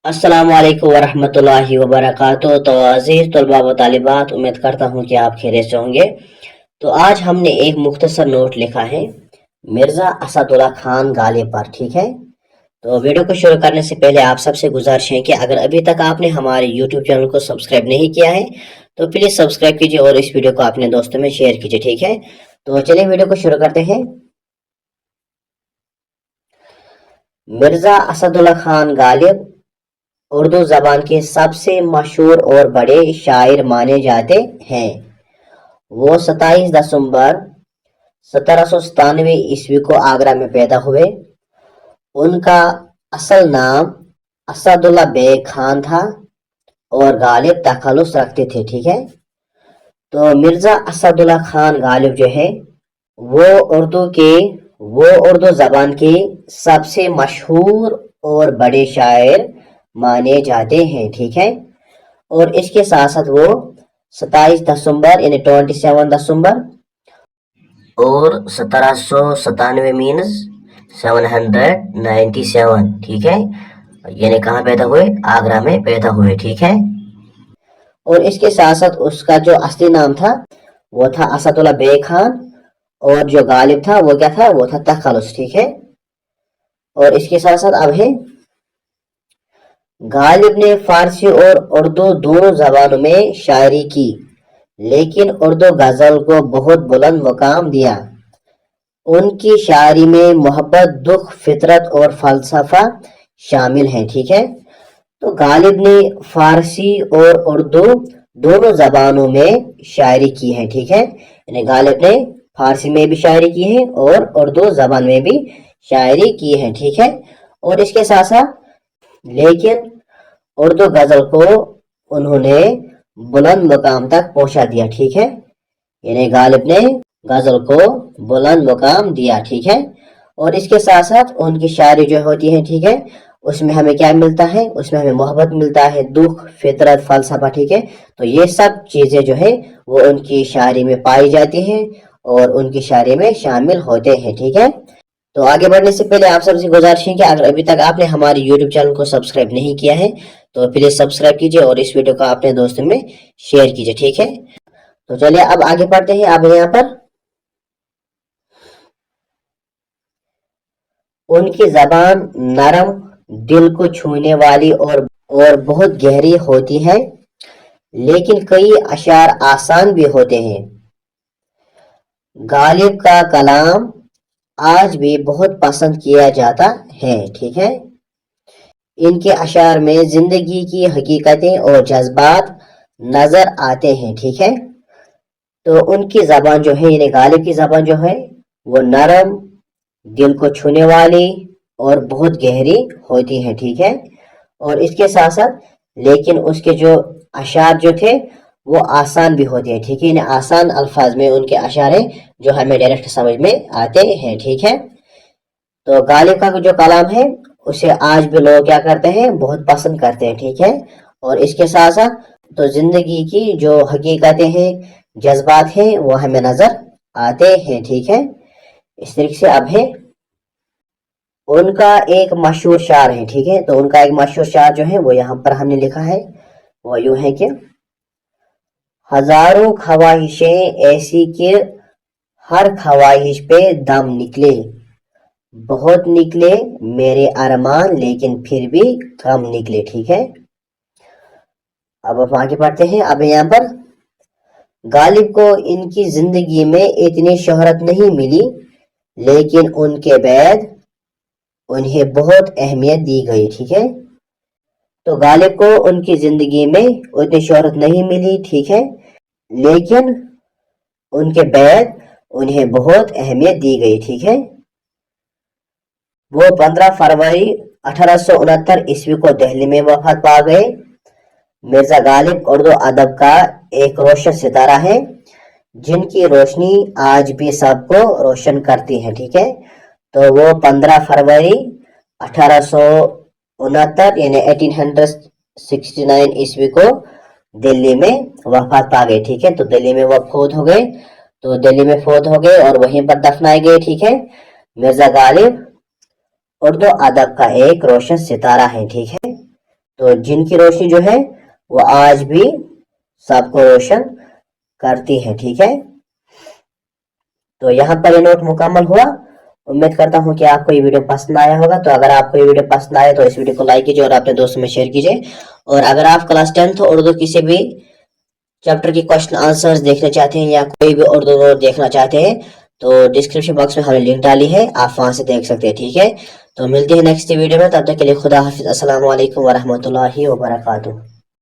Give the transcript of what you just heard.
अस्सलामुअलैकुम वरहमतुल्लाहि वबरकातुहू। तो अजीज तलबा व तालिबात, उम्मीद करता हूँ कि आप खैरियत से होंगे। तो आज हमने एक मुख्तसर नोट लिखा है मिर्ज़ा असदुल्ला खान गालिब पर। ठीक है, तो वीडियो को शुरू करने से पहले आप सबसे गुजारिश है कि अगर अभी तक आपने हमारे यूट्यूब चैनल को सब्सक्राइब नहीं किया है तो प्लीज सब्सक्राइब कीजिए और इस वीडियो को अपने दोस्तों में शेयर कीजिए। ठीक है, तो चलिए वीडियो को शुरू करते हैं। मिर्ज़ा असदुल्ला खान गालिब उर्दू जबान के सबसे मशहूर और बड़े शायर माने जाते हैं। वो 27 दिसंबर 1797 ईस्वी को आगरा में पैदा हुए। उनका असल नाम असदुल्ला बेग खान था और गालिब तखल्लुस रखते थे। ठीक है, तो मिर्ज़ा असदुल्ला खान गालिब जो है वो उर्दू जबान के सबसे मशहूर और बड़े शायर माने जाते हैं। ठीक है, और इसके साथ साथ वो 27 दिसंबर यानी 27 दिसंबर और 1797 मीन्स 797। ठीक है, यानी कहाँ पैदा हुए? आगरा में पैदा हुए। ठीक है, और इसके साथ साथ उसका जो असली नाम था वो था असदुल्ला बेग खान और जो गालिब था वो क्या था? वो था तखल्लुस। ठीक है, और इसके साथ साथ अब है गालिब ने फारसी और उर्दू दोनों जबानों में शायरी की, लेकिन उर्दू गजल को बहुत बुलंद मुकाम दिया। उनकी शायरी में मोहब्बत, दुख, फितरत और फलसफा शामिल है। ठीक है, तो गालिब ने फारसी और उर्दू दोनों जबानों में शायरी की है। ठीक है, यानी गालिब ने फारसी में भी शायरी की है और उर्दू जबान में भी शायरी की है। ठीक है, और इसके साथ साथ लेकिन उर्दू गजल को उन्होंने बुलंद मुकाम तक पहुंचा दिया। ठीक है, यानी गालिब ने गजल को बुलंद मुकाम दिया। ठीक है, और इसके साथ साथ उनकी शायरी जो होती है, ठीक है, उसमें हमें क्या मिलता है? उसमें हमें मोहब्बत मिलता है, दुख, फितरत, फलसफा। ठीक है, तो ये सब चीजें जो है वो उनकी शायरी में पाई जाती हैं और उनकी शायरी में शामिल होते हैं। ठीक है, तो आगे बढ़ने से पहले आप सबसे गुजारिश है कि अगर अभी तक आपने हमारे यूट्यूब चैनल को सब्सक्राइब नहीं किया है तो प्लीज सब्सक्राइब कीजिए और इस वीडियो को अपने दोस्तों में शेयर कीजिए। ठीक है, तो चलिए अब आगे बढ़ते हैं। अब यहाँ पर उनकी जबान नरम, दिल को छूने वाली और बहुत गहरी होती है, लेकिन कई अशार आसान भी होते हैं। गालिब का कलाम आज भी बहुत पसंद किया जाता है। ठीक है, इनके अशार में जिंदगी की हकीकतें और जज्बात नजर आते हैं। ठीक है, तो उनकी जबान जो है यानी गालिब की जबान जो है वो नरम, दिल को छूने वाली और बहुत गहरी होती है। ठीक है, और इसके साथ साथ लेकिन उसके जो अशार जो थे वो आसान भी होते हैं। ठीक है, यानी आसान अल्फाज में उनके अशार हैं जो हमें डायरेक्ट समझ में आते हैं। ठीक है, तो गालिब का जो कलाम है उसे आज भी लोग क्या करते हैं? बहुत पसंद करते हैं। ठीक है, और इसके साथ साथ तो जिंदगी की जो हकीकतें हैं, जज्बात हैं, वो हमें नजर आते हैं। ठीक है, इस तरीके से अब है उनका एक मशहूर शार है। ठीक है, तो उनका एक मशहूर शार जो है वो यहाँ पर हमने लिखा है, वो यूं है कि हजारों ख्वाहिशें ऐसी कि हर ख्वाहिश पे दम निकले, बहुत निकले मेरे अरमान लेकिन फिर भी कम निकले। ठीक है, अब हम आगे बढ़ते हैं। अब यहाँ पर गालिब को इनकी जिंदगी में इतनी शोहरत नहीं मिली, लेकिन उनके बाद उन्हें बहुत अहमियत दी गई। ठीक है, तो गालिब को उनकी जिंदगी में उतनी शोहरत नहीं मिली, ठीक है, लेकिन उनके बाद उन्हें बहुत अहमियत दी गई। ठीक है, वो 15 फरवरी 1869 को दिल्ली में वफात पा गए। मिर्जा गालिब उर्दू अदब का एक रोशन सितारा है जिनकी रोशनी आज भी सबको रोशन करती है। ठीक है, तो वो 15 फरवरी 1869 यानी 1869 ईस्वी को दिल्ली में वफात पा गए। ठीक है, तो दिल्ली में वो फौत हो गए, तो दिल्ली में फौत हो गए और वहीं पर दफनाए गए। ठीक है, मिर्जा गालिब उर्दू अदब का एक रोशन सितारा है। ठीक है, تو جن کی روشنی جو ہے وہ آج بھی سب کو روشن کرتی ہے. ٹھیک ہے, تو یہاں پر یہ نوٹ مکمل ہوا. امید کرتا ہوں کہ آپ کو یہ ویڈیو پسند آیا ہوگا. تو اگر آپ کو یہ ویڈیو پسند آئے تو اس ویڈیو کو لائک کیجیے اور اپنے دوستوں میں شیئر کیجیے. اور اگر آپ کلاس 10 اردو کسی بھی چیپٹر کی کوشچن آنسرز دیکھنا چاہتے ہیں یا کوئی بھی اردو نوٹ دیکھنا چاہتے ہیں تو ڈسکرپشن باکس میں ہم نے لنک ڈالی ہے, آپ وہاں سے دیکھ سکتے ہیں. ٹھیک ہے, تو ملتے ہیں نیکسٹ ویڈیو میں. تب تک کے لیے خدا حافظ. السلام علیکم ورحمۃ اللہ وبرکاتہ.